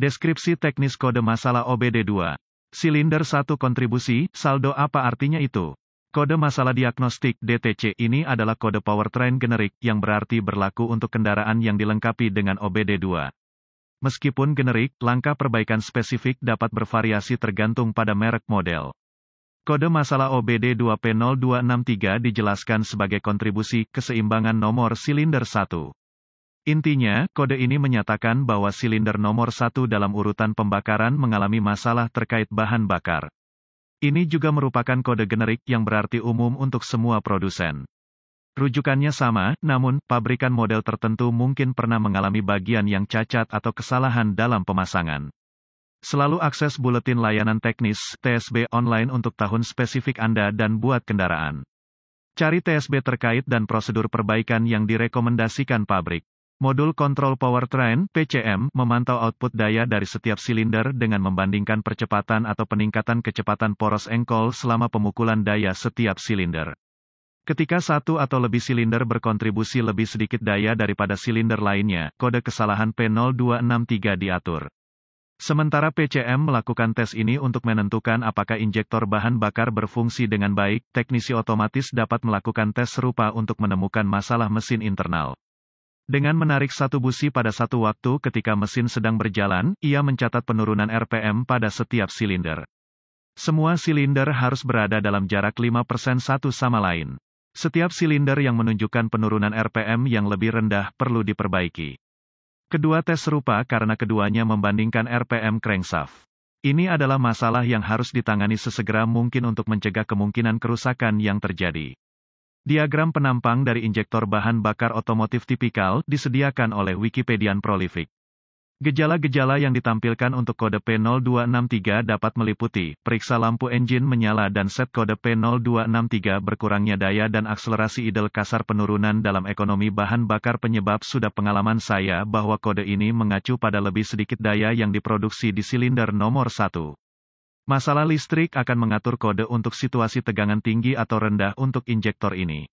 Deskripsi teknis kode masalah OBD2. Silinder 1 kontribusi, saldo apa artinya itu? Kode masalah diagnostik DTC ini adalah kode powertrain generik yang berarti berlaku untuk kendaraan yang dilengkapi dengan OBD2. Meskipun generik, langkah perbaikan spesifik dapat bervariasi tergantung pada merek model. Kode masalah OBD2P0263 dijelaskan sebagai kontribusi keseimbangan nomor silinder 1. Intinya, kode ini menyatakan bahwa silinder nomor 1 dalam urutan pembakaran mengalami masalah terkait bahan bakar. Ini juga merupakan kode generik yang berarti umum untuk semua produsen. Rujukannya sama, namun, pabrikan model tertentu mungkin pernah mengalami bagian yang cacat atau kesalahan dalam pemasangan. Selalu akses buletin layanan teknis (TSB) online untuk tahun spesifik Anda dan buat kendaraan. Cari TSB terkait dan prosedur perbaikan yang direkomendasikan pabrik. Modul kontrol powertrain (PCM) memantau output daya dari setiap silinder dengan membandingkan percepatan atau peningkatan kecepatan poros engkol selama pemukulan daya setiap silinder. Ketika satu atau lebih silinder berkontribusi lebih sedikit daya daripada silinder lainnya, kode kesalahan P0263 diatur. Sementara PCM melakukan tes ini untuk menentukan apakah injektor bahan bakar berfungsi dengan baik, teknisi otomatis dapat melakukan tes serupa untuk menemukan masalah mesin internal. Dengan menarik satu busi pada satu waktu ketika mesin sedang berjalan, ia mencatat penurunan RPM pada setiap silinder. Semua silinder harus berada dalam jarak 5% satu sama lain. Setiap silinder yang menunjukkan penurunan RPM yang lebih rendah perlu diperbaiki. Kedua tes serupa karena keduanya membandingkan RPM crankshaft. Ini adalah masalah yang harus ditangani sesegera mungkin untuk mencegah kemungkinan kerusakan yang terjadi. Diagram penampang dari injektor bahan bakar otomotif tipikal disediakan oleh Wikipedian Prolific. Gejala-gejala yang ditampilkan untuk kode P0263 dapat meliputi, periksa lampu engine menyala dan set kode P0263 berkurangnya daya dan akselerasi idle kasar penurunan dalam ekonomi bahan bakar penyebab sudah pengalaman saya bahwa kode ini mengacu pada lebih sedikit daya yang diproduksi di silinder nomor 1. Masalah listrik akan mengatur kode untuk situasi tegangan tinggi atau rendah untuk injektor ini.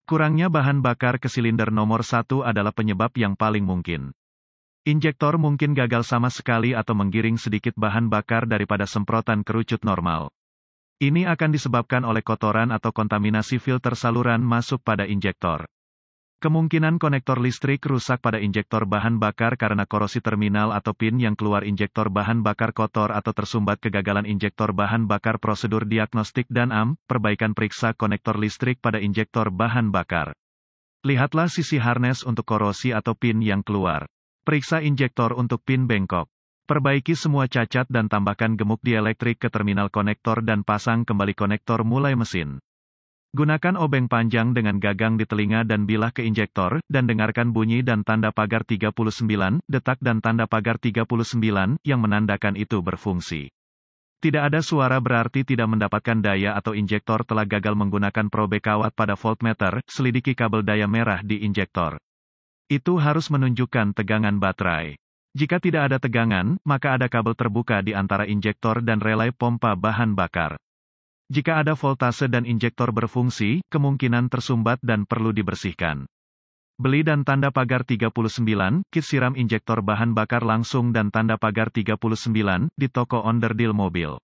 Kurangnya bahan bakar ke silinder nomor 1 adalah penyebab yang paling mungkin. Injektor mungkin gagal sama sekali atau menggiring sedikit bahan bakar daripada semprotan kerucut normal. Ini akan disebabkan oleh kotoran atau kontaminasi filter saluran masuk pada injektor. Kemungkinan konektor listrik rusak pada injektor bahan bakar karena korosi terminal atau pin yang keluar injektor bahan bakar kotor atau tersumbat kegagalan injektor bahan bakar prosedur diagnostik dan perbaikan periksa konektor listrik pada injektor bahan bakar. Lihatlah sisi harness untuk korosi atau pin yang keluar. Periksa injektor untuk pin bengkok. Perbaiki semua cacat dan tambahkan gemuk dielektrik ke terminal konektor dan pasang kembali konektor mulai mesin. Gunakan obeng panjang dengan gagang di telinga dan bilah ke injektor, dan dengarkan bunyi dan tanda pagar 39, detak dan tanda pagar 39, yang menandakan itu berfungsi. Tidak ada suara berarti tidak mendapatkan daya atau injektor telah gagal menggunakan probe kawat pada voltmeter, selidiki kabel daya merah di injektor. Itu harus menunjukkan tegangan baterai. Jika tidak ada tegangan, maka ada kabel terbuka di antara injektor dan relay pompa bahan bakar. Jika ada voltase dan injektor berfungsi, kemungkinan tersumbat dan perlu dibersihkan. Beli dan tanda pagar 39, kit siram injektor bahan bakar langsung dan tanda pagar 39, di toko onderdil mobil.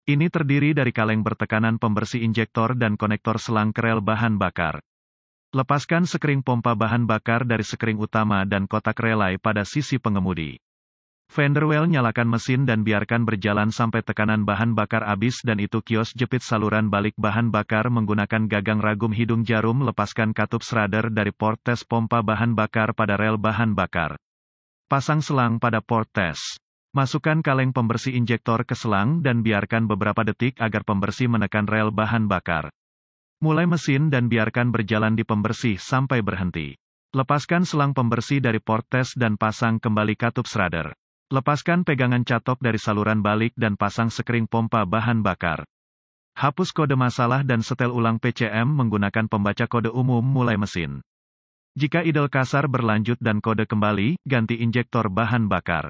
Ini terdiri dari kaleng bertekanan pembersih injektor dan konektor selang kerel bahan bakar. Lepaskan sekring pompa bahan bakar dari sekring utama dan kotak relay pada sisi pengemudi. Fender well nyalakan mesin dan biarkan berjalan sampai tekanan bahan bakar habis dan itu kios jepit saluran balik bahan bakar menggunakan gagang ragum hidung jarum lepaskan katup shredder dari port tes pompa bahan bakar pada rel bahan bakar. Pasang selang pada port tes. Masukkan kaleng pembersih injektor ke selang dan biarkan beberapa detik agar pembersih menekan rel bahan bakar. Mulai mesin dan biarkan berjalan di pembersih sampai berhenti. Lepaskan selang pembersih dari port tes dan pasang kembali katup shredder. Lepaskan pegangan catok dari saluran balik dan pasang sekring pompa bahan bakar. Hapus kode masalah dan setel ulang PCM menggunakan pembaca kode umum mulai mesin. Jika idle kasar berlanjut dan kode kembali, ganti injektor bahan bakar.